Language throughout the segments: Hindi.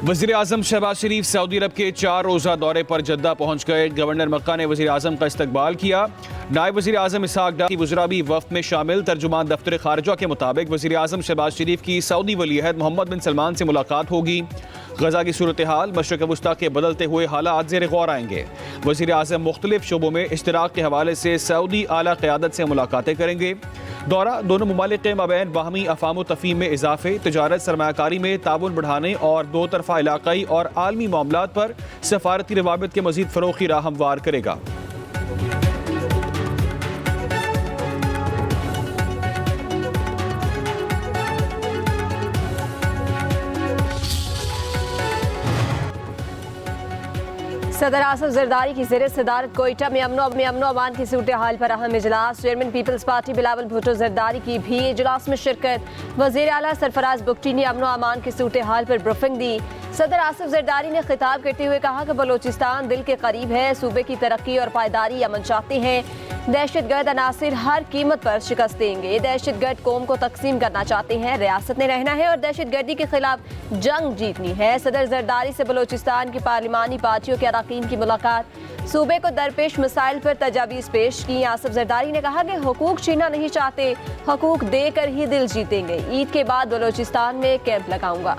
वज़ीर आज़म शहबाज शरीफ सऊदी अरब के 4 रोज़ा दौरे पर जद्दा पहुँच गए। गवर्नर मक्का ने वज़ीर आज़म का इस्तकबाल किया। नायब वज़ीर आज़म इसहाक डार की वज़रा भी वफ़द में शामिल। तर्जुमान दफ्तर खारजा के मुताबिक वज़ीर आज़म शहबाज शरीफ की सऊदी वली अहद मोहम्मद बिन सलमान से मुलाकात होगी। गजा की सूरत हाल, मशरक़ वस्ता के बदलते हुए हालात ज़ेर गौर आएंगे। वज़ीर आज़म मुख्तलिफ शोबों में इश्तराक के हवाले से सऊदी आला क़यादत से मुलाकातें करेंगे। दौरा दोनों ममालिक के माबैन बाहमी अफ़ाम तफ़हीम में इजाफ़े, तजारत, सरमायाकारी में ताउन बढ़ाने और दो तरफ़ा इलाक़ाई और आलमी मामलात पर सफ़ारती रवाबित के मज़ीद फ़रोग़ की राह हमवार करेगा। सदर आसिफ जरदारी की ज़ेर सदारत कोयटा में अमनो अमान की सूरत हाल पर अहम इजलास। Chairman people's party Bilawal Bhutto Zardari की भी इजलास में शिरकत। वज़ीर आला सरफराज बुगटी ने अमनो अमान की सूरत हाल पर ब्रीफिंग दी। सदर आसिफ जरदारी ने खिताब करते हुए कहा कि बलोचिस्तान दिल के करीब है, सूबे की तरक्की और पायदारी अमन चाहते हैं। दहशतगर्द अनासिर हर कीमत पर शिकस्त देंगे। दहशतगर्द कौम को तकसीम करना चाहते हैं, रियासत ने रहना है और दहशतगर्दी के खिलाफ जंग जीतनी है। सदर जरदारी से बलोचिस्तान की पार्लिमानी पार्टियों के अरकान की मुलाकात। सूबे को दरपेश मसाइल पर तजावीज़ पेश की। आसिफ जरदारी ने कहा कि हुकूक छीनना नहीं चाहते, हुकूक देकर ही दिल जीतेंगे। ईद के बाद बलोचिस्तान में कैंप लगाऊंगा।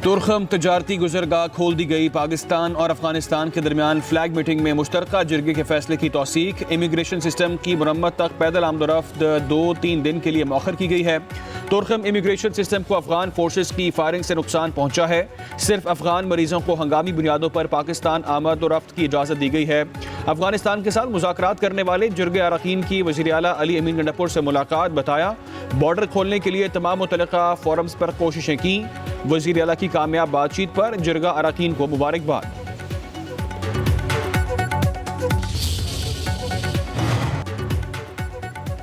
तुरखम तजारती गुजरगाह खोल दी गई। पाकिस्तान और अफगानिस्तान के दरमियान फ्लैग मीटिंग में मुश्तरका जिरगे के फैसले की तौसीक। इमिग्रेशन सिस्टम की मुरम्मत तक पैदल आमदोरफ्त 2-3 दिन के लिए मौखर की गई है। तुरखम इमिग्रेशन सिस्टम को अफगान फोर्सेस की फायरिंग से नुकसान पहुंचा है। सिर्फ अफगान मरीजों को हंगामी बुनियादों पर पाकिस्तान आमद और रफ्त की इजाज़त दी गई है। अफगानिस्तान के साथ मुज़ाकरात करने वाले जिरगे अरकान की वज़ीर आला अली अमीन गंडापुर से मुलाकात। बताया बॉर्डर खोलने के लिए तमाम मुतल्लिका फोरम्स पर कोशिशें की। वज़ीर आला की कामयाब बातचीत पर जिरगा अरकान को मुबारकबाद।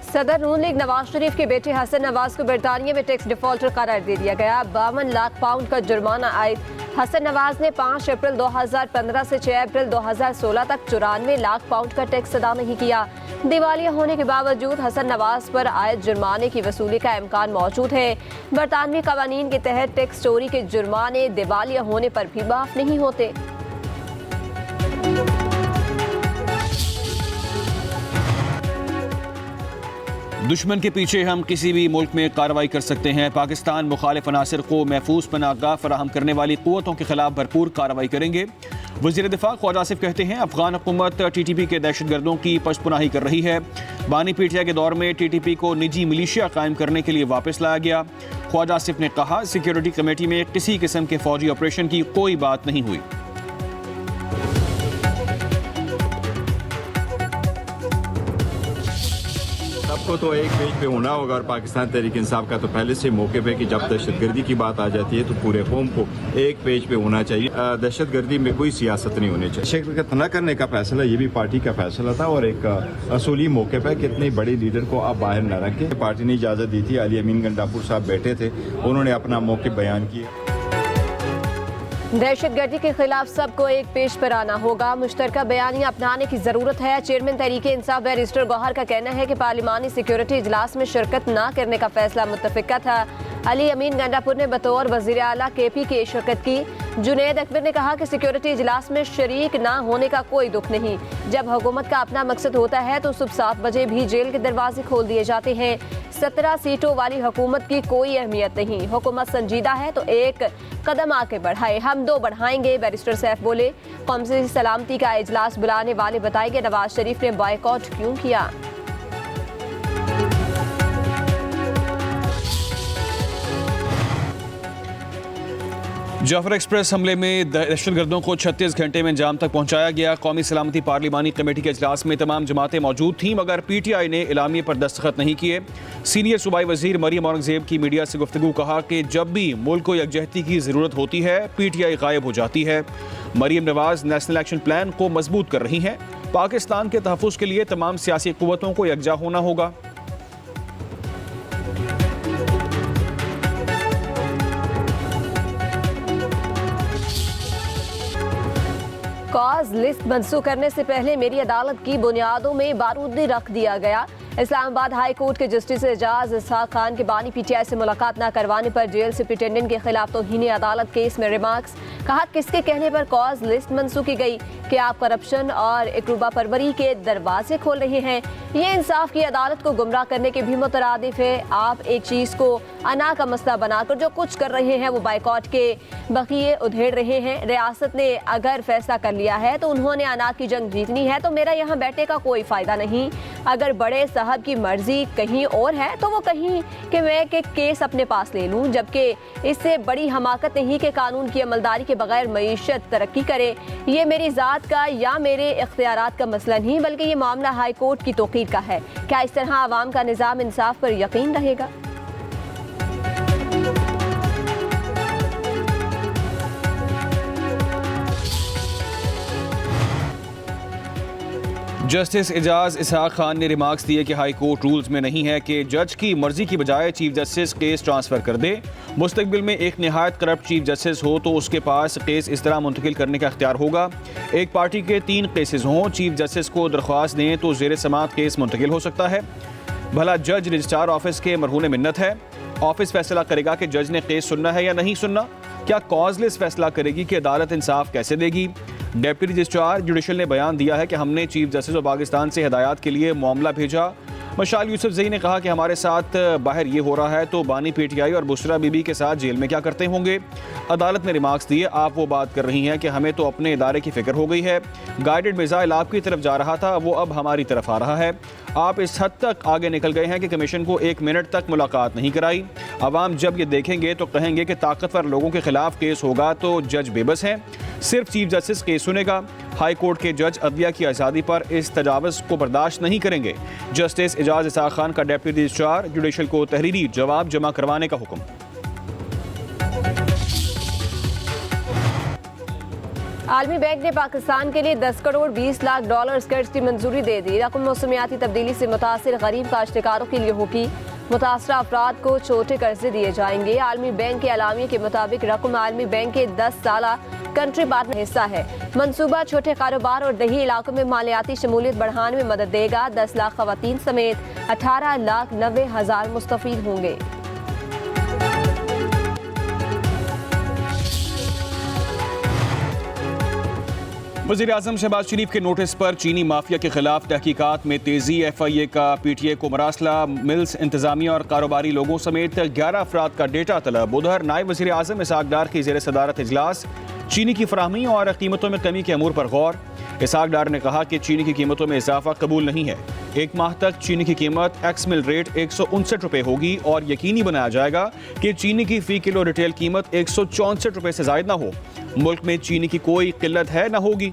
सदर नून लीग नवाज शरीफ के बेटे हसन नवाज को बरतानिया में टैक्स डिफॉल्टर करार दे दिया गया। 52 लाख पाउंड का जुर्माना आयद। हसन नवाज ने 5 अप्रैल 2015 से 6 अप्रैल 2016 तक 94 लाख पाउंड का टैक्स अदा नहीं किया। दिवालिया होने के बावजूद हसन नवाज पर आयद जुर्माने की वसूली का इम्कान मौजूद है। बरतानवी कवानीन के तहत टैक्स चोरी के जुर्माने दिवालिया होने पर भी माफ नहीं होते। दुश्मन के पीछे हम किसी भी मुल्क में कार्रवाई कर सकते हैं। पाकिस्तान मुखालिफ अनासर को महफूज पनाहगाह फराहम करने वाली क़ुव्वतों के खिलाफ भरपूर कार्रवाई करेंगे। वज़ीर दिफा ख्वाजा आसिफ कहते हैं अफगान हुकूमत TTP के दहशतगर्दों की पशपनाही कर रही है। बानी पीटिया के दौर में TTP को निजी मिलिशिया कायम करने के लिए वापस लाया गया। ख्वाजा आसिफ ने कहा सिक्योरिटी कमेटी में किसी किस्म के फौजी ऑपरेशन की कोई बात नहीं हुई। सबको तो एक पेज पे होना होगा और पाकिस्तान तहरीक इंसाफ का तो पहले से मौके पे कि जब दहशतगर्दी की बात आ जाती है तो पूरे कौम को एक पेज पे होना चाहिए। दहशतगर्दी में कोई सियासत नहीं होनी चाहिए। शिरकत न करने का फैसला ये भी पार्टी का फैसला था और एक असूली मौके पर कि इतने बड़े लीडर को आप बाहर न रखें। पार्टी ने इजाज़त दी थी। अली अमीन गंडापुर साहब बैठे थे, उन्होंने अपना मौके बयान किया। दहशतगर्दी के खिलाफ सबको एक पेज पर आना होगा, मुश्तरका बयानिया अपनाने की जरूरत है। चेयरमैन तहरीक इंसाफ बैरिस्टर गौहर का कहना है कि पार्लिमानी सिक्योरिटी इजलास में शिरकत न करने का फैसला मुत्तफिका था। अली अमीन गंडापुर ने बतौर वज़ीर आला KP की शिरकत की। जुनैद अकबर ने कहा कि सिक्योरिटी इजलास में शरीक ना होने का कोई दुख नहीं। जब हुकूमत का अपना मकसद होता है तो सुबह 7 बजे भी जेल के दरवाजे खोल दिए जाते हैं। 17 सीटों वाली हुकूमत की कोई अहमियत नहीं। हुकूमत संजीदा है तो एक कदम आके बढ़ाए, हम 2 बढ़ाएंगे। बैरिस्टर सैफ बोले कौमी सलामती का इजलास बुलाने वाले बताए कि नवाज शरीफ ने बॉयकॉट क्यों किया। जाफर एक्सप्रेस हमले में दहशतगर्दों को 36 घंटे में अंजाम तक पहुंचाया गया। कौमी सलामती पार्लिमानी कमेटी के इजलास में तमाम जमातें मौजूद थीं मगर PTI ने इलामिये पर दस्तखत नहीं किए। सीनियर सूबाई वजीर मरियम औरंगजेब की मीडिया से गुफ्तगू कहा कि जब भी मुल्क को यकजहती की ज़रूरत होती है PTI गायब हो जाती है। Maryam Nawaz national action plan को मजबूत कर रही हैं। पाकिस्तान के तहफ़्फ़ुज़ के लिए तमाम सियासी क़ुव्वतों को यकजा होना होगा। कॉज लिस्ट मंसूख करने से पहले मेरी अदालत की बुनियादों में बारूद रख दिया गया। इस्लामाबाद हाई कोर्ट के जस्टिस एजाज इसहाक खान के बानी पीटीआई से मुलाकात न करवाने पर जेल सुप्रिंटेंडेंट के खिलाफ तौहीन अदालत केस में रिमार्क्स। कहा, किसके कहने पर कॉज लिस्ट मंसूख की गई कि आप करप्शन और इकरूबा परवरी के दरवाजे खोल रहे हैं। ये इंसाफ की अदालत को गुमराह करने के भी मुतरादिफ है। आप एक चीज को अना का मसला बनाकर जो कुछ कर रहे हैं वो बाइकॉट के बकिए उधेड़ रहे हैं। रियासत ने अगर फैसला कर लिया है तो उन्होंने अना की जंग जीतनी है, तो मेरा यहाँ बैठने का कोई फायदा नहीं। अगर बड़े साहब की मर्जी कहीं और है तो वो कहीं कि मैं के केस अपने पास ले लूं, जबकि इससे बड़ी हमाकत नहीं कि कानून की अमलदारी के बगैर मईशत तरक्की करे। ये मेरी जात का या मेरे इख्तियारात का मसला नहीं, बल्कि ये मामला हाई कोर्ट की तौकीर का है। क्या इस तरह आवाम का निज़ाम इंसाफ पर यकीन रहेगा? जस्टिस एजाज इसहाक खान ने रिमार्क्स दिए कि हाई कोर्ट रूल्स में नहीं है कि जज की मर्जी की बजाय चीफ जस्टिस केस ट्रांसफ़र कर दे। मुस्तकबिल में एक निहायत करप्ट चीफ जस्टिस हो तो उसके पास केस इस तरह मुंतकिल करने का इख्तियार होगा। एक पार्टी के 3 केसेस हों, चीफ जस्टिस को दरख्वास्त दें तो ज़ेर समात केस मुंतकिल हो सकता है। भला जज रजिस्ट्रार ऑफिस के मरहून मिन्नत है। ऑफिस फैसला करेगा कि जज ने केस सुनना है या नहीं सुनना। क्या कॉजलेस फैसला करेगी कि अदालत इंसाफ कैसे देगी? डेप्टी रजिस्ट्रार जुडिशल ने बयान दिया है कि हमने चीफ जस्टिस ऑफ पाकिस्तान से हिदायत के लिए मामला भेजा। मशाल यूसुफजई ने कहा कि हमारे साथ बाहर ये हो रहा है तो बानी पीटीआई और बुशरा बीबी के साथ जेल में क्या करते होंगे। अदालत ने रिमार्क्स दिए, आप वो बात कर रही हैं कि हमें तो अपने इदारे की फिक्र हो गई है। गाइडेड मिसाइल आपकी तरफ जा रहा था, वो अब हमारी तरफ आ रहा है। आप इस हद तक आगे निकल गए हैं कि कमीशन को 1 मिनट तक मुलाकात नहीं कराई। अवाम जब ये देखेंगे तो कहेंगे कि ताकतवर लोगों के खिलाफ केस होगा तो जज बेबस हैं। सिर्फ चीफ जस्टिस केस सुनेगा। हाई कोर्ट के जज अदलिया की आज़ादी पर इस तजावुज़ को बर्दाश्त नहीं करेंगे। जस्टिस एजाज इसहाक खान का डेप्टी रजिस्ट्रार जुडिशल को तहरीरी जवाब जमा करवाने का हुक्म। आलमी बैंक ने पाकिस्तान के लिए 10 करोड़ 20 लाख डॉलर कर्ज की मंजूरी दे दी। रकम मौसमियाती तब्दीली से मुतासिर गरीब काश्तकारों के लिए होगी। मुतासरा अफराद को छोटे कर्जे दिए जाएंगे। आलमी बैंक के अलामिया के मुताबिक रकम आलमी बैंक के 10 साला कंट्री पार्टनर हिस्सा है। मंसूबा छोटे कारोबार और दही इलाकों में मालियाती शमूलियत बढ़ाने में मदद देगा। 10 लाख खवातीन समेत 18,90,000 मुस्तफीद होंगे। वज़ीर आज़म शहबाज शरीफ के नोटिस पर चीनी माफिया के खिलाफ तहकीकात में तेजी। FIA का PTA को मरासला, मिल्स इंतजामिया और कारोबारी लोगों समेत 11 अफराद का डेटा तलब। उधर नायब वज़ीर आज़म इसहाक डार की ज़ेर सदारत इजलास। चीनी की फराहमी और कीमतों में कमी के अमूर पर गौर। इसहाक डार ने कहा कि चीनी की कीमतों में इजाफा कबूल नहीं है। 1 माह तक चीनी की कीमत एक्स मिल रेट 159 रुपये होगी और यकीनी बनाया जाएगा कि चीनी की फ़ी किलो रिटेल कीमत 164 रुपये से ज़ायद न हो। मुल्क में चीनी की कोई किल्लत है न होगी।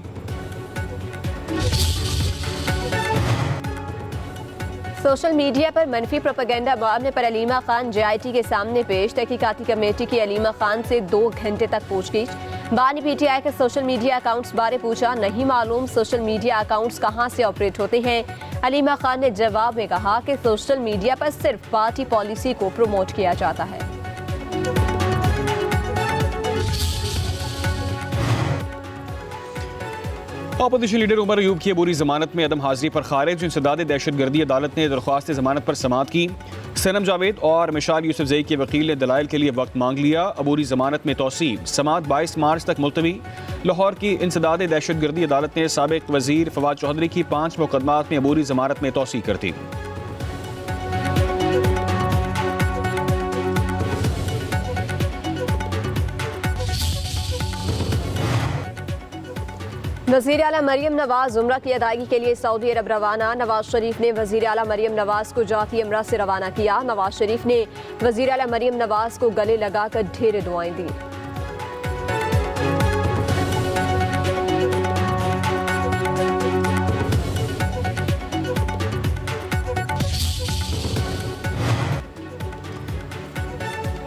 सोशल मीडिया पर मनफी प्रोपेगेंडा मामले पर अलीमा खान JIT के सामने पेश। तहकीकाती कमेटी की अलीमा खान से 2 घंटे तक पूछगिछ। बानी PTI के सोशल मीडिया अकाउंट्स बारे पूछा, नहीं मालूम सोशल मीडिया अकाउंट्स कहां से ऑपरेट होते हैं। अलीमा खान ने जवाब में कहा कि सोशल मीडिया पर सिर्फ पार्टी पॉलिसी को प्रमोट किया जाता है। अपोजिशन लीडर उमर अयूब की अबूरी जमानत में अदम हाजिरी पर खारिज। इंसदाद दहशतगर्दी अदालत ने दरख्वास्त जमानत पर समाअत की। सनम जावेद और मिशाल यूसुफजई के वकील ने दलाइल के लिए वक्त मांग लिया। अबूरी जमानत में तौसीब, समाअत 22 मार्च तक मुलतवी। लाहौर की इंसदाद दहशतगर्दी अदालत ने साबिक वजीर फवाद चौधरी की 5 मुकदमात में अबूरी जमानत में तौसीह कर दी। वज़ीर आला मरियम नवाज उम्रा की अदायगी के लिए सऊदी अरब रवाना। नवाज शरीफ ने वज़ीर आला मरियम नवाज को जाती उम्रा से रवाना किया। नवाज शरीफ ने वज़ीर आला मरियम नवाज को गले लगाकर ढेर दुआएं दी।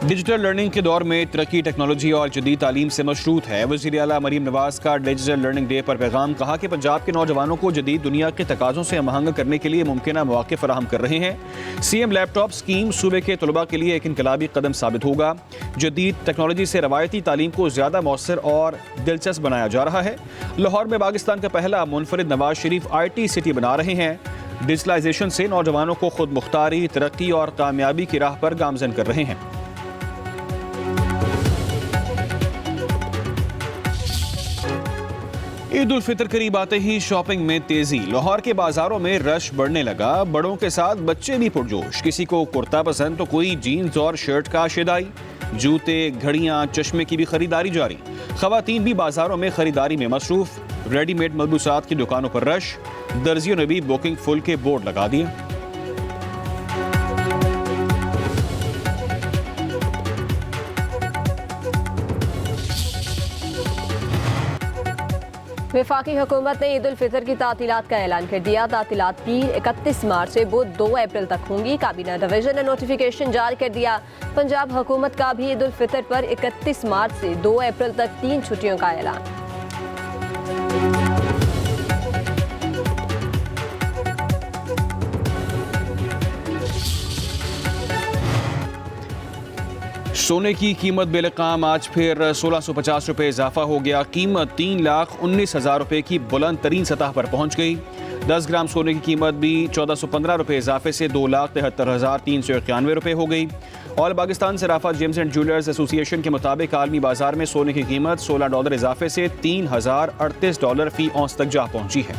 डिजिटल लर्निंग के दौर में तरक्की टेक्नोलॉजी और जदीद तालीम से मशरूत है। वज़ीर आला मरीम नवाज का डिजिटल लर्निंग डे पर पैगाम, कहा कि पंजाब के नौजवानों को जदीद दुनिया के तकाज़ों से हमआहंग करने के लिए मुमकिन मौके फराहम कर रहे हैं। CM लैपटॉप स्कीम सूबे के तलबा के लिए एक इनकलाबी कदम साबित होगा। जदीद टेक्नोलॉजी से रवायती तालीम को ज़्यादा मौसर और दिलचस्प बनाया जा रहा है। लाहौर में पाकिस्तान का पहला मुनफरिद नवाज शरीफ IT सिटी बना रहे हैं। डिजिटलाइजेशन से नौजवानों को खुद मुख्तारी, तरक्की और कामयाबी की राह पर गामजन कर रहे हैं। ईद उल फितर करीब आते ही शॉपिंग में तेजी। लाहौर के बाजारों में रश बढ़ने लगा। बड़ों के साथ बच्चे भी पुरजोश। किसी को कुर्ता पसंद तो कोई जीन्स और शर्ट का शेदाई। जूते, घड़ियां, चश्मे की भी खरीदारी जारी। खवातीन भी बाजारों में खरीदारी में मसरूफ। रेडीमेड मलबूसात की दुकानों पर रश। दर्जियों ने भी बुकिंग फुल के बोर्ड लगा दिए। वफाकी हुकूमत ने ईद उल फितर की तातीलात का ऐलान कर दिया। तातीलात पीर 31 मार्च से बुध 2 अप्रैल तक होंगी। काबीना डिवीजन ने नोटिफिकेशन जारी कर दिया। पंजाब हुकूमत का भी ईद उल फितर पर 31 मार्च से 2 अप्रैल तक 3 छुट्टियों का ऐलान। सोने की कीमत बेलकाम आज फिर 1650 रुपये इजाफा हो गया। कीमत 3,19,000 रुपये की बुलंद तरीन सतह पर पहुंच गई। 10 ग्राम सोने की कीमत भी 1415 रुपये इजाफे से 2,73,391 रुपये हो गई। All Pakistan Sarafa James and jewellers association के मुताबिक आलमी बाजार में सोने की कीमत $16 इजाफे से $3,038 फी औंस तक जा पहुंची है।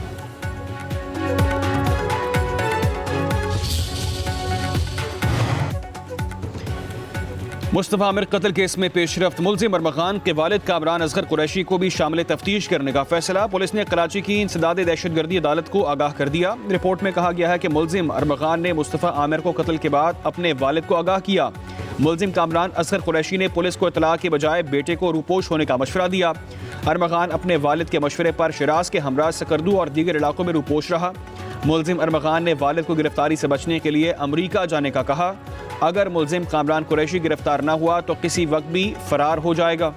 मुस्तफा आमिर कत्ल केस में पेशरफ्त। मुलजिम अरमगान के वालिद कामरान असगर कुरैशी को भी शामिल तफ्तीश करने का फैसला। पुलिस ने कराची की इंसदाद दहशतगर्दी अदालत को आगाह कर दिया। रिपोर्ट में कहा गया है कि मुलजिम अरमगान ने मुस्तफा आमिर को कत्ल के बाद अपने वालिद को आगाह किया। मुलजिम कामरान असगर कुरैशी ने पुलिस को इतला के बजाय बेटे को रूपोश होने का मशवरा दिया। अरमगान अपने वालिद के मशवरे पर शिराज के हमरा सकरदू और दीगर इलाकों में रूपोश रहा। मुलजिम अरमगान ने वालिद को गिरफ्तारी से बचने के लिए अमरीका जाने का कहा। अगर मुलजिम कामरान कुरैशी गिरफ्तार न हुआ तो किसी वक्त भी फरार हो जाएगा।